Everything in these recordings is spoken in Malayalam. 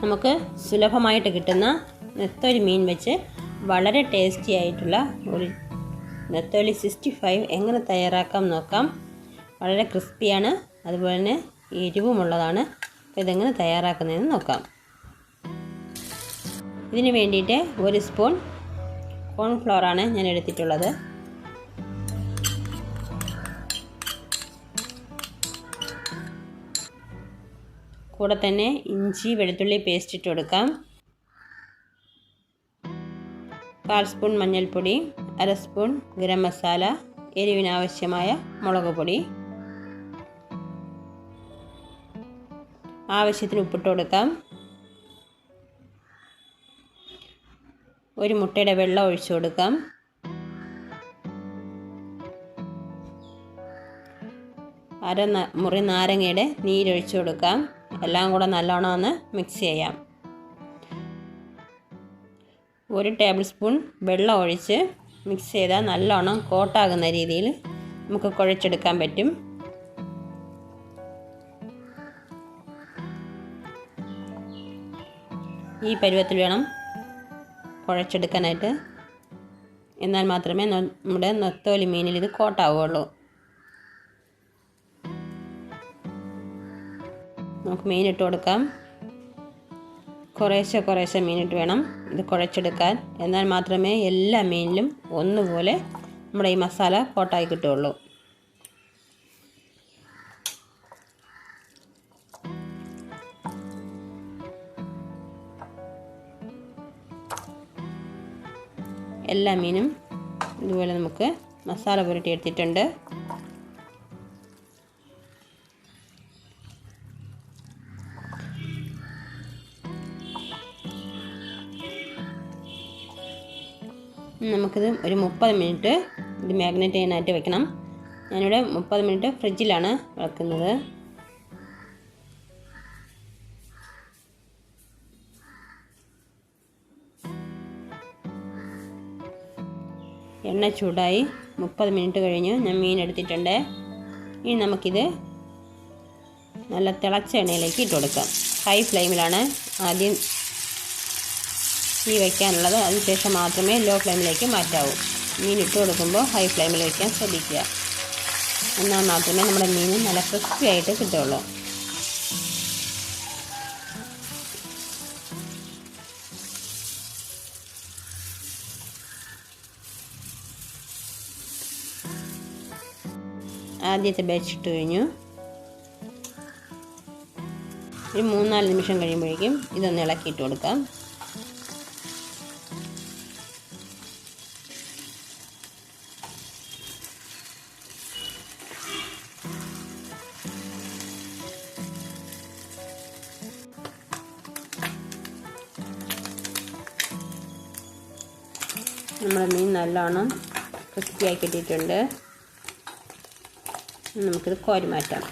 നമുക്ക് സുലഭമായിട്ട് കിട്ടുന്ന നെത്തോലി മീൻ വെച്ച് വളരെ ടേസ്റ്റി ആയിട്ടുള്ള ഒരു നെത്തോലി 65 എങ്ങനെ തയ്യാറാക്കാം നോക്കാം. വളരെ ക്രിസ്പിയാണ്, അതുപോലെ തന്നെ എരിവുമുള്ളതാണ്. അപ്പോൾ ഇതെങ്ങനെ തയ്യാറാക്കുന്നതെന്ന് നോക്കാം. ഇതിന് വേണ്ടിയിട്ട് 1 സ്പൂൺ കോൺഫ്ലവറാണ് ഞാൻ എടുത്തിട്ടുള്ളത്. കൂടെ തന്നെ ഇഞ്ചി വെളുത്തുള്ളി പേസ്റ്റ് ഇട്ട് കൊടുക്കാം. 1/4 സ്പൂൺ മഞ്ഞൾപ്പൊടി, 1/2 സ്പൂൺ ഗരം മസാല, എരിവിനാവശ്യമായ മുളക് പൊടി, ആവശ്യത്തിന് ഉപ്പിട്ട് കൊടുക്കാം. 1 മുട്ടയുടെ വെള്ളം ഒഴിച്ചു കൊടുക്കാം. മുറി നാരങ്ങയുടെ നീരൊഴിച്ചു കൊടുക്കാം. എല്ലാം കൂടെ നല്ലോണം ഒന്ന് മിക്സ് ചെയ്യാം. 1 ടേബിൾ സ്പൂൺ വെള്ളം ഒഴിച്ച് മിക്സ് ചെയ്താൽ നല്ലോണം കോട്ടാകുന്ന രീതിയിൽ നമുക്ക് കുഴച്ചെടുക്കാൻ പറ്റും. ഈ പരുവത്തിൽ വേണം കുഴച്ചെടുക്കാനായിട്ട്. എന്നാൽ മാത്രമേ നമ്മുടെ നെത്തോലി മീനിൽ ഇത് കോട്ടാവുകയുള്ളൂ. നമുക്ക് മീനിട്ട് കൊടുക്കാം. കുറേശ്ശെ മീനിട്ട് വേണം ഇത് കുഴച്ചെടുക്കാൻ. എന്നാൽ മാത്രമേ എല്ലാ മീനിലും ഒന്നുപോലെ നമ്മുടെ ഈ മസാല കോട്ടായി കിട്ടുകയുള്ളൂ. എല്ലാ മീനും ഇതുപോലെ നമുക്ക് മസാല പുരട്ടി എടുത്തിട്ടുണ്ട്. നമുക്കിത് ഒരു 30 മിനിറ്റ് ഇത് മാഗ്നേറ്റ് ചെയ്യാനായിട്ട് വെക്കണം. ഞാനിവിടെ 30 മിനിറ്റ് ഫ്രിഡ്ജിലാണ് വെക്കുന്നത്. എണ്ണ ചൂടായി 30 മിനിറ്റ് കഴിഞ്ഞ് ഞാൻ മീൻ എടുത്തിട്ടുണ്ട്. ഇനി നമുക്കിത് നല്ല തിളച്ച എണ്ണയിലേക്ക് ഇട്ട് കൊടുക്കാം. ഹൈ ഫ്ലെയിമിലാണ് ആദ്യം തീ വയ്ക്കാനുള്ളത്. അതിനുശേഷം മാത്രമേ ലോ ഫ്ലെയിമിലേക്ക് മാറ്റാവൂ. മീൻ ഇട്ട് കൊടുക്കുമ്പോൾ ഹൈ ഫ്ലെയിമിൽ വയ്ക്കാൻ ശ്രദ്ധിക്കുക. എന്നാൽ മാത്രമേ നമ്മുടെ മീൻ നല്ല ക്രിസ്പി ആയിട്ട് കിട്ടുകയുള്ളൂ. ആദ്യത്തെ ബാച്ച് ഇട്ട് കഴിഞ്ഞു. ഒരു 3-4 നിമിഷം കഴിയുമ്പോഴേക്കും ഇതൊന്ന് ഇളക്കിയിട്ട് കൊടുക്കാം. നമ്മുടെ മീൻ നല്ലോണം ക്രിസ്പിയായി കിട്ടിയിട്ടുണ്ട്. നമുക്കിത് കോരി മാറ്റാം.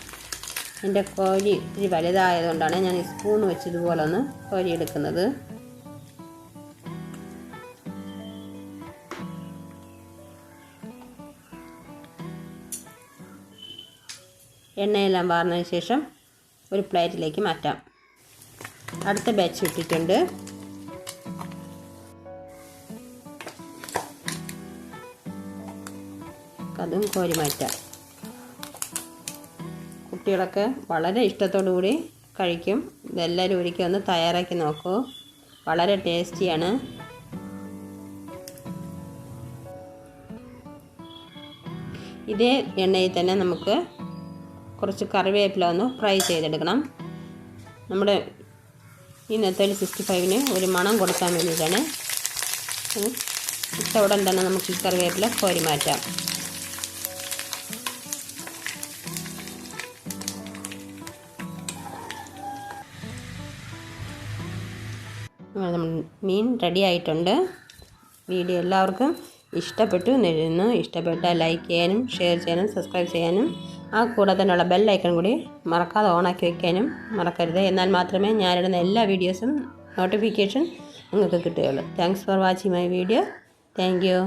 എൻ്റെ കോരി ഇത്തിരി വലുതായതുകൊണ്ടാണ് ഞാൻ ഈ സ്പൂൺ വെച്ച് ഇതുപോലെ ഒന്ന് കോരി എടുക്കുന്നത്. എണ്ണയെല്ലാം വാർന്നതിന് ശേഷം ഒരു പ്ലേറ്റിലേക്ക് മാറ്റാം. അടുത്ത ബാച്ച് ഇട്ടിട്ടുണ്ട്. അതും കോരി മാറ്റാം. കുട്ടികളൊക്കെ വളരെ ഇഷ്ടത്തോടു കൂടി കഴിക്കും. ഇതെല്ലാവരും ഒരിക്കൽ ഒന്ന് തയ്യാറാക്കി നോക്കൂ. വളരെ ടേസ്റ്റിയാണ്. ഇതേ എണ്ണയിൽ തന്നെ നമുക്ക് കുറച്ച് കറിവേപ്പില ഒന്ന് ഫ്രൈ ചെയ്തെടുക്കണം. നമ്മുടെ ഈ നെത്തോലി 65-ന് ഒരു മണം കൊടുക്കാൻ വേണ്ടിയിട്ടാണ്. ഇട്ട ഉടൻ തന്നെ നമുക്ക് ഈ കറിവേപ്പില കോരി മാറ്റാം. മീൻ റെഡി ആയിട്ടുണ്ട്. വീഡിയോ എല്ലാവർക്കും ഇഷ്ടപ്പെട്ടു എന്ന് ഇഷ്ടപ്പെട്ടാൽ ലൈക്ക് ചെയ്യാനും ഷെയർ ചെയ്യാനും സബ്സ്ക്രൈബ് ചെയ്യാനും കൂടെ തന്നെയുള്ള ബെൽ ഐക്കൺ കൂടി മറക്കാതെ ഓണാക്കി വയ്ക്കാനും മറക്കരുത്. എന്നാൽ മാത്രമേ ഞാനിടുന്ന എല്ലാ വീഡിയോസും നോട്ടിഫിക്കേഷൻ നിങ്ങൾക്ക് കിട്ടുകയുള്ളൂ. Thanks for watching my video. Thank you.